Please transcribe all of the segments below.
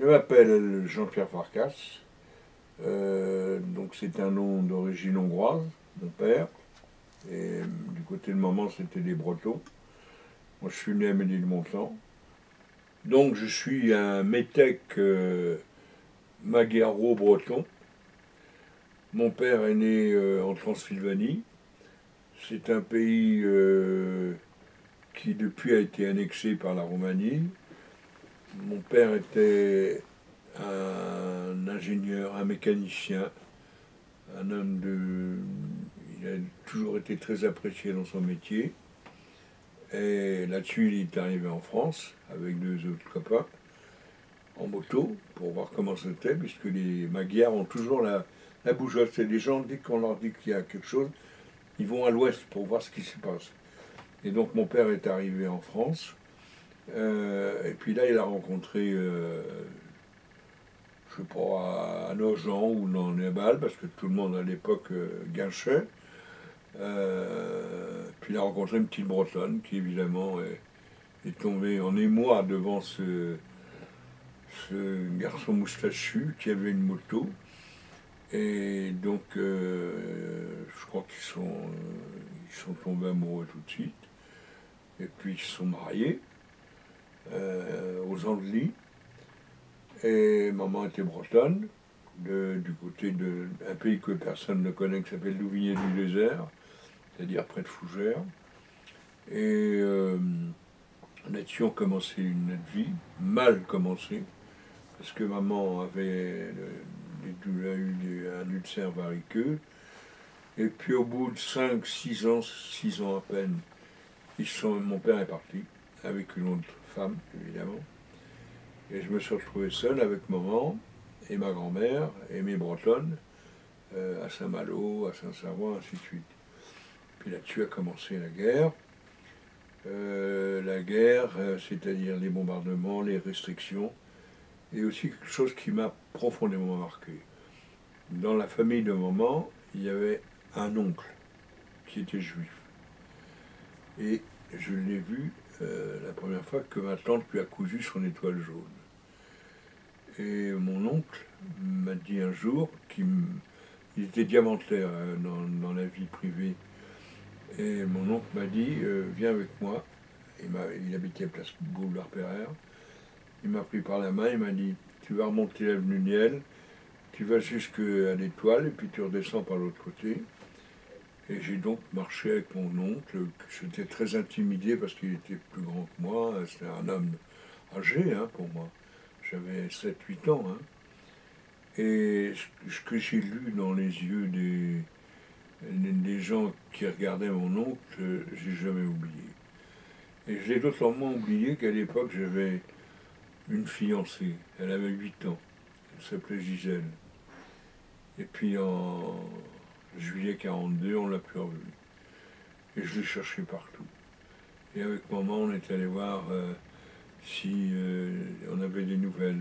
m'appelle Jean-Pierre Farkas, donc c'est un nom d'origine hongroise, mon père, et du côté de maman c'était des Bretons. Moi je suis né à Ménilmontant. Donc je suis un métèque magyaro-breton. Mon père est né en Transylvanie. C'est un pays qui depuis a été annexé par la Roumanie. Mon père était un ingénieur, un mécanicien, un homme de... Il a toujours été très apprécié dans son métier. Et là-dessus, il est arrivé en France avec deux autres copains en moto pour voir comment c'était, puisque les Magyars ont toujours la bougeotte. C'est des gens, dès qu'on leur dit qu'il y a quelque chose, ils vont à l'ouest pour voir ce qui se passe. Et donc mon père est arrivé en France. Et puis là, il a rencontré, je sais pas, à Nogent ou dans les Balles, parce que tout le monde à l'époque guinchait. Puis il a rencontré une petite Bretonne qui évidemment est tombée en émoi devant ce garçon moustachu qui avait une moto. Et donc je crois ils sont tombés amoureux tout de suite. Et puis ils se sont mariés aux Andelys. Et maman était bretonne, du côté d'un pays que personne ne connaît, qui s'appelle Louvigné-du-Désert, c'est-à-dire près de Fougères. Et là-dessus, on commençait une autre vie, mal commencée, parce que maman avait eu un ulcère variceux. Et puis au bout de 6 ans à peine, mon père est parti, avec une autre femme, évidemment. Et je me suis retrouvé seul avec maman et ma grand-mère et mes bretonnes à Saint-Malo, à Saint-Savoie, ainsi de suite. Puis là-dessus a commencé la guerre. C'est-à-dire les bombardements, les restrictions, et aussi quelque chose qui m'a profondément marqué. Dans la famille de maman, il y avait un oncle qui était juif. Et je l'ai vu la première fois que ma tante lui a cousu son étoile jaune. Et mon oncle m'a dit un jour il était diamantaire dans la vie privée. Et mon oncle m'a dit viens avec moi. Il habitait place Boulevard Pereire. Il m'a pris par la main, il m'a dit tu vas remonter l'avenue Niel, tu vas jusqu'à l'étoile et puis tu redescends par l'autre côté. Et j'ai donc marché avec mon oncle. J'étais très intimidé parce qu'il était plus grand que moi. C'était un homme âgé pour moi. J'avais 7-8 ans. Et ce que j'ai lu dans les yeux des gens qui regardaient mon oncle, j'ai jamais oublié. Et je l'ai d'autant moins oublié qu'à l'époque, j'avais une fiancée. Elle avait 8 ans. Elle s'appelait Gisèle. Et puis en juillet 42, on l'a plus revue. Et je l'ai cherché partout. Et avec maman, on est allé voir si on avait des nouvelles.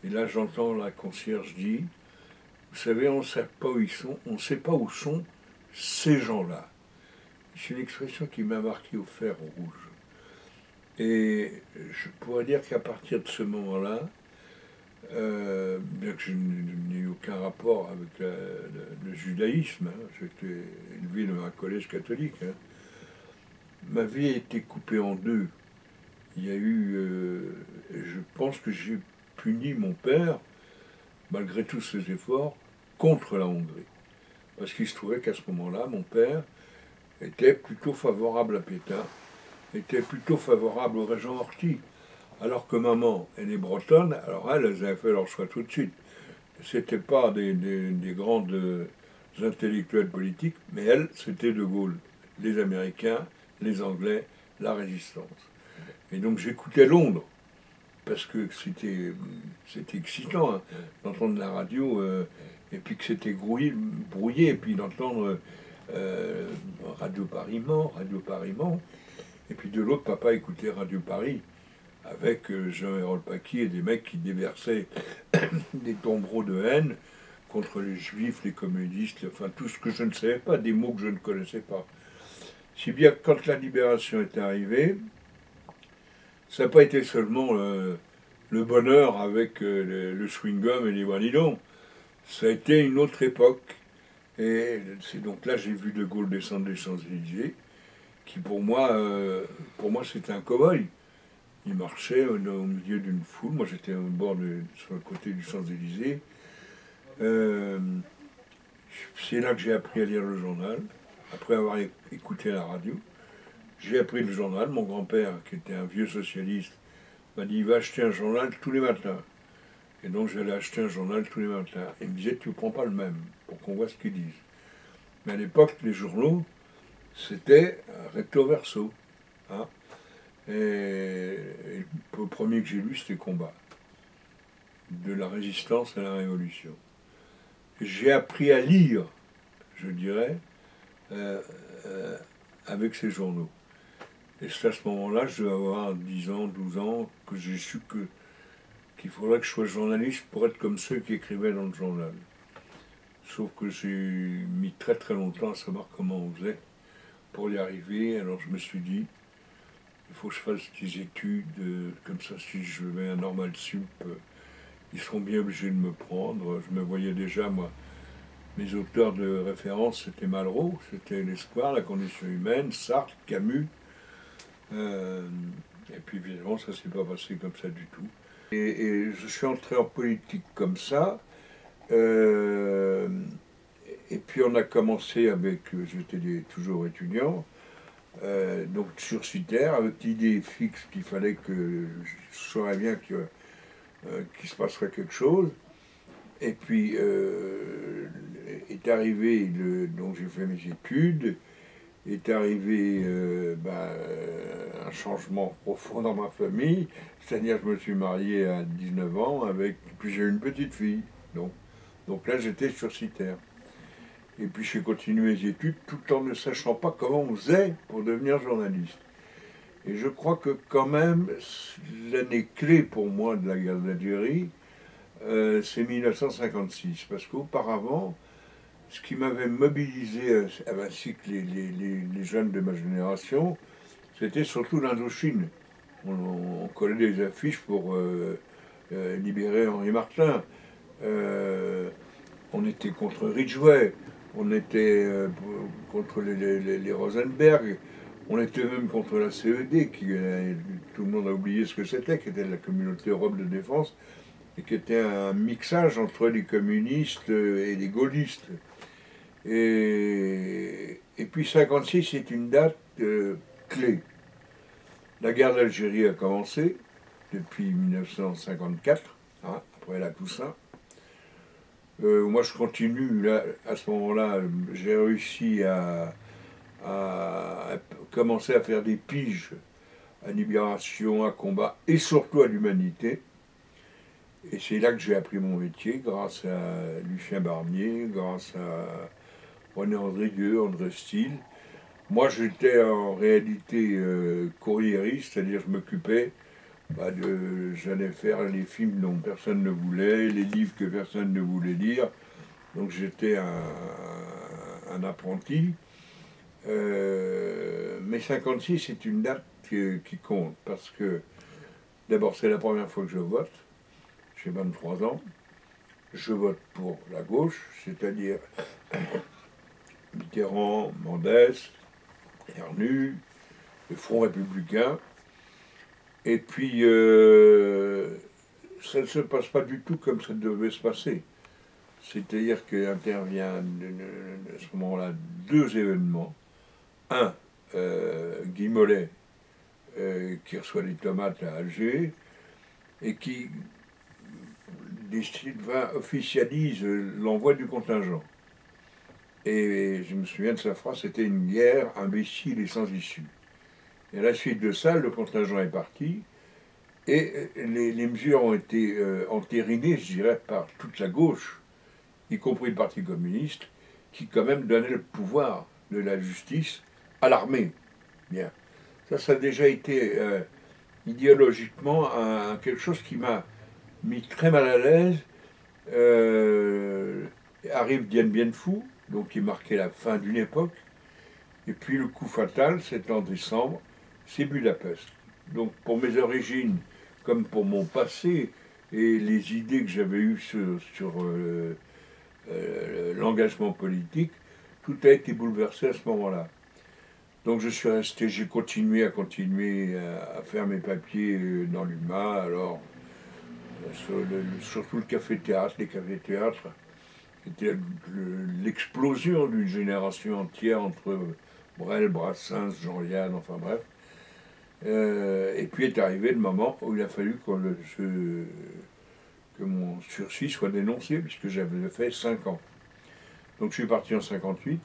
Et là, j'entends la concierge dire, vous savez, on ne sait pas où ils sont, on ne sait pas où sont ces gens-là. C'est une expression qui m'a marqué au fer rouge. Et je pourrais dire qu'à partir de ce moment-là, bien que je n'ai eu aucun rapport avec le judaïsme, j'étais élevé dans un collège catholique, ma vie a été coupée en deux. Il y a eu, je pense que j'ai puni mon père, malgré tous ses efforts, contre la Hongrie. Parce qu'il se trouvait qu'à ce moment-là, mon père était plutôt favorable à Pétain, était plutôt favorable au régent Horthy. Alors que maman, elle est bretonne, alors elles avaient fait leur choix tout de suite. C'était pas des grandes intellectuelles politiques, mais elles, c'était De Gaulle. Les Américains, les Anglais, la résistance. Et donc j'écoutais Londres, parce que c'était excitant d'entendre la radio, et puis que c'était brouillé, et puis d'entendre Radio Paris ment, Radio Paris ment. Et puis de l'autre, papa écoutait Radio Paris, avec Jean-Hérol Paqui et des mecs qui déversaient des tombereaux de haine contre les juifs, les communistes, enfin tout ce que je ne savais pas, des mots que je ne connaissais pas. Si bien que quand la libération est arrivée, ça n'a pas été seulement le bonheur avec le chewing-gum et les wanidons. Ça a été une autre époque. Et c'est donc là j'ai vu De Gaulle descendre les Champs-Élysées, qui pour moi c'était un cow-boy. Il marchait au milieu d'une foule. Moi j'étais au bord sur le côté du Champs-Élysées. Euh, c'est là que j'ai appris à lire le journal, après avoir écouté la radio. J'ai appris le journal. Mon grand-père, qui était un vieux socialiste, m'a dit, va acheter un journal tous les matins. Et donc j'allais acheter un journal tous les matins. Il me disait, tu ne prends pas le même, pour qu'on voit ce qu'ils disent. Mais à l'époque, les journaux, c'était recto verso. Hein. Et le premier que j'ai lu, c'était Combat. De la résistance à la révolution. J'ai appris à lire, je dirais, euh, euh, avec ces journaux. Et c'est à ce moment-là, je devais avoir 10 ans, 12 ans, que j'ai su qu'il faudrait que je sois journaliste pour être comme ceux qui écrivaient dans le journal. Sauf que j'ai mis très très longtemps à savoir comment on faisait pour y arriver. Alors je me suis dit, il faut que je fasse des études, comme ça si je mets un normal sup, ils seront bien obligés de me prendre. Je me voyais déjà, moi, mes auteurs de référence, c'était Malraux, c'était L'Espoir, La Condition humaine, Sartre, Camus. Et puis évidemment, ça ne s'est pas passé comme ça du tout. Et je suis entré en politique comme ça. Et puis on a commencé avec, j'étais toujours étudiant, donc sur Citer, avec l'idée fixe qu'il fallait que je saurais bien qu'il se passerait quelque chose. Et puis est arrivé, donc j'ai fait mes études, est arrivé un changement profond dans ma famille, c'est-à-dire que je me suis marié à 19 ans, puis j'ai eu une petite fille. Donc là j'étais sur Citer. Et puis j'ai continué mes études tout en ne sachant pas comment on faisait pour devenir journaliste. Et je crois que quand même, l'année clé pour moi de la guerre d'Algérie, c'est 1956. Parce qu'auparavant, ce qui m'avait mobilisé, ainsi que les jeunes de ma génération, c'était surtout l'Indochine. On collait des affiches pour libérer Henri Martin. On était contre Ridgway, on était contre les Rosenberg, on était même contre la CED, tout le monde a oublié ce que c'était, qui était la communauté Europe de défense, et qui était un mixage entre les communistes et les gaullistes. Et puis 56, c'est une date clé. La guerre d'Algérie a commencé depuis 1954, hein, après la Toussaint. Moi, je continue. Là, à ce moment-là, j'ai réussi à commencer à faire des piges à Libération, à Combat et surtout à l'Humanité. Et c'est là que j'ai appris mon métier, grâce à Lucien Barnier, grâce à René Andrieux, André Steele. Moi, j'étais en réalité courriériste, c'est-à-dire je m'occupais j'allais faire les films dont personne ne voulait, les livres que personne ne voulait lire. Donc j'étais un apprenti. Mais 56, c'est une date qui compte, parce que d'abord c'est la première fois que je vote, j'ai 23 ans. Je vote pour la gauche, c'est-à-dire Mitterrand, Mendès, Ernu, le Front républicain. Et puis, ça ne se passe pas du tout comme ça devait se passer. C'est-à-dire qu'intervient à ce moment-là deux événements. Un, Guy Mollet, qui reçoit des tomates à Alger, et qui officialise l'envoi du contingent. Et je me souviens de sa phrase, c'était une guerre imbécile et sans issue. Et à la suite de ça, le contingent est parti, et les mesures ont été entérinées, je dirais, par toute la gauche, y compris le Parti communiste, qui quand même donnait le pouvoir de la justice à l'armée. Bien. Ça a déjà été idéologiquement quelque chose qui m'a mis très mal à l'aise. Arrive Dien Bien Phu, donc qui marquait la fin d'une époque, et puis le coup fatal, c'est en décembre, c'est Budapest. Donc pour mes origines, comme pour mon passé et les idées que j'avais eues sur l'engagement politique, tout a été bouleversé à ce moment-là. Donc je suis resté, j'ai continué à faire mes papiers dans l'UMA, alors surtout le café-théâtre, les cafés-théâtres, c'était l'explosion d'une génération entière entre Brel, Brassens, Jean-Yann, enfin bref. Et puis est arrivé le moment où il a fallu que mon sursis soit dénoncé, puisque j'avais fait 5 ans. Donc je suis parti en 58.